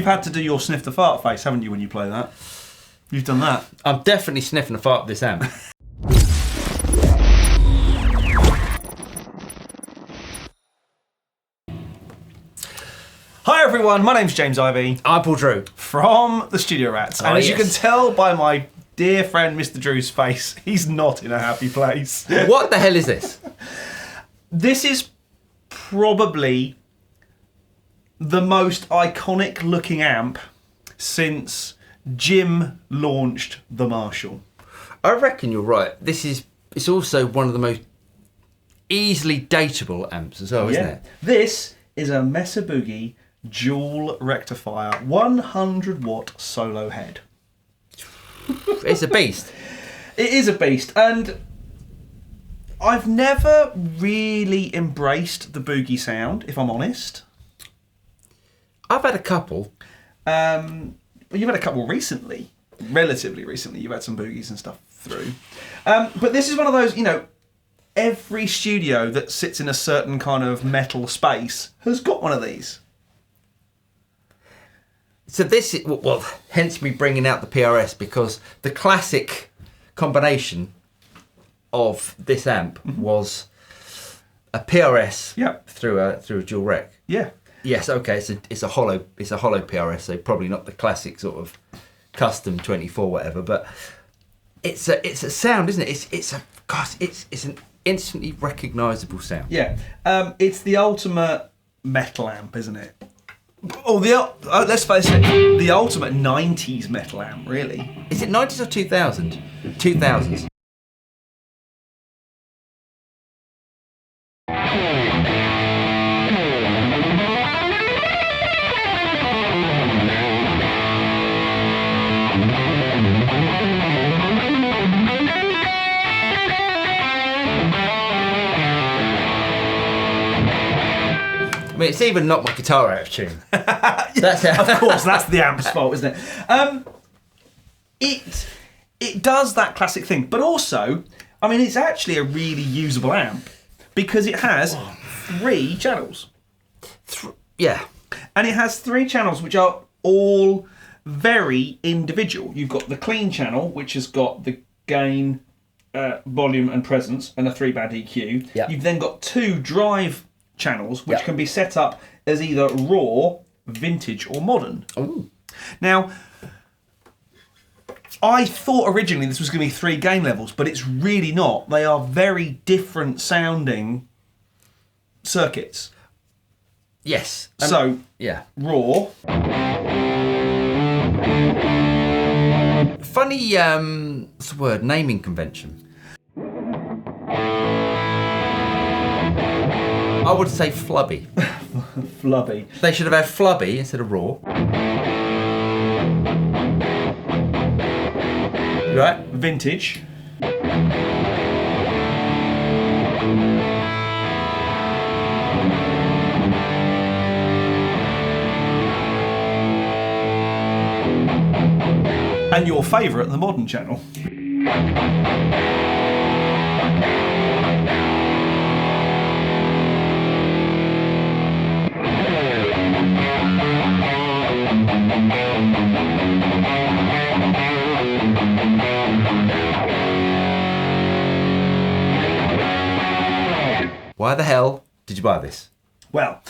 You've had to do your sniff the fart face, haven't you, when you play that? You've done that. I'm definitely sniffing a fart with this amp. Hi everyone, my name's James Ivey. I'm Paul Drew. From the Studio Rats. And as you can tell by my dear friend Mr. Drew's face, he's not in a happy place. What the hell is this? This is probably the most iconic looking amp since Jim launched the Marshall. I reckon you're right. It's also one of the most easily dateable amps as well, isn't it? This is a Mesa Boogie Dual Rectifier 100 watt solo head. It's a beast. It is a beast, and I've never really embraced the Boogie sound, if I'm honest. I've had a couple. You've had a couple recently, relatively recently. You've had some Boogies and stuff through. But this is one of those, every studio that sits in a certain kind of metal space has got one of these. So this is, well, hence me bringing out the PRS, because the classic combination of this amp was a PRS through a dual rec. Yeah. Yes, okay, it's a hollow PRS, so probably not the classic sort of custom 24 whatever, but it's a sound, isn't it? It's an instantly recognisable sound. Yeah. It's the ultimate metal amp, isn't it? Oh, let's face it, the ultimate 90s metal amp, really. Is it 90s or 2000? 2000s. I mean, it's even not my guitar out of tune. Of course, that's the amp's fault, isn't it? It does that classic thing, but also, I mean, it's actually a really usable amp because it has 3 channels. Yeah. And it has 3 channels which are all very individual. You've got the clean channel, which has got the gain, volume and presence, and a 3-band EQ. Yep. You've then got 2 drive channels, which can be set up as either raw, vintage, or modern. Ooh. Now, I thought originally this was going to be 3 gain levels, but it's really not. They are very different sounding circuits. Yes. So, yeah. raw. Funny, what's the word? Naming convention. I would say flubby. Flubby. They should have had flubby instead of raw. Right? Vintage. And your favourite, the modern channel. Why the hell did you buy this? Well,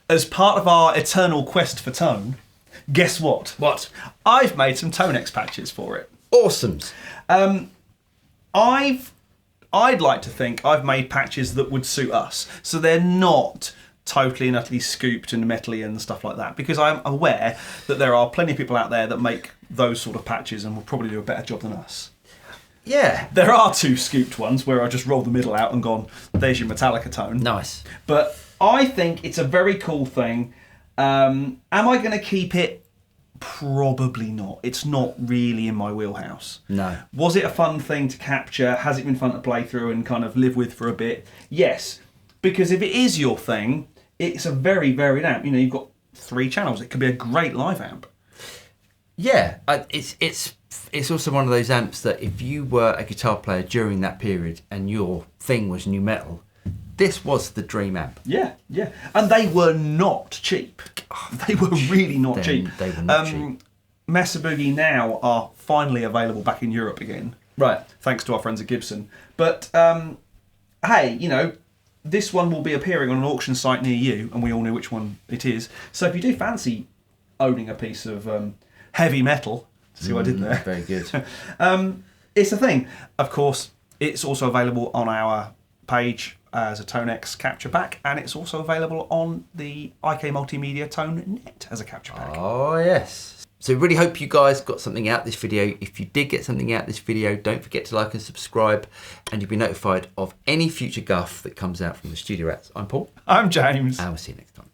as part of our eternal quest for tone, guess what? What? I've made some Tonex patches for it. Awesomes. I'd like to think I've made patches that would suit us, so they're not totally and utterly scooped and metally and stuff like that, because I'm aware that there are plenty of people out there that make those sort of patches and will probably do a better job than us. Yeah. There are 2 scooped ones where I just rolled the middle out and gone, there's your Metallica tone. Nice. But I think it's a very cool thing. Am I going to keep it? Probably not. It's not really in my wheelhouse. No. Was it a fun thing to capture? Has it been fun to play through and kind of live with for a bit? Yes. Because if it is your thing, it's a very varied amp. You've got 3 channels. It could be a great live amp. Yeah, it's also one of those amps that if you were a guitar player during that period and your thing was new metal, this was the dream amp. Yeah, yeah. And they were not cheap. They were really not cheap. They were not cheap. Mesa Boogie now are finally available back in Europe again. Right. Thanks to our friends at Gibson. But, hey, you know, this one will be appearing on an auction site near you, and we all know which one it is. So if you do fancy owning a piece of heavy metal, see what I did there? Very good. It's a thing. Of course, it's also available on our page as a Tonex capture pack, and it's also available on the IK Multimedia Tone Net as a capture pack. Oh, yes. So really hope you guys got something out of this video. If you did get something out of this video, don't forget to like and subscribe, and you'll be notified of any future guff that comes out from the Studio Rats. I'm Paul. I'm James. And we'll see you next time.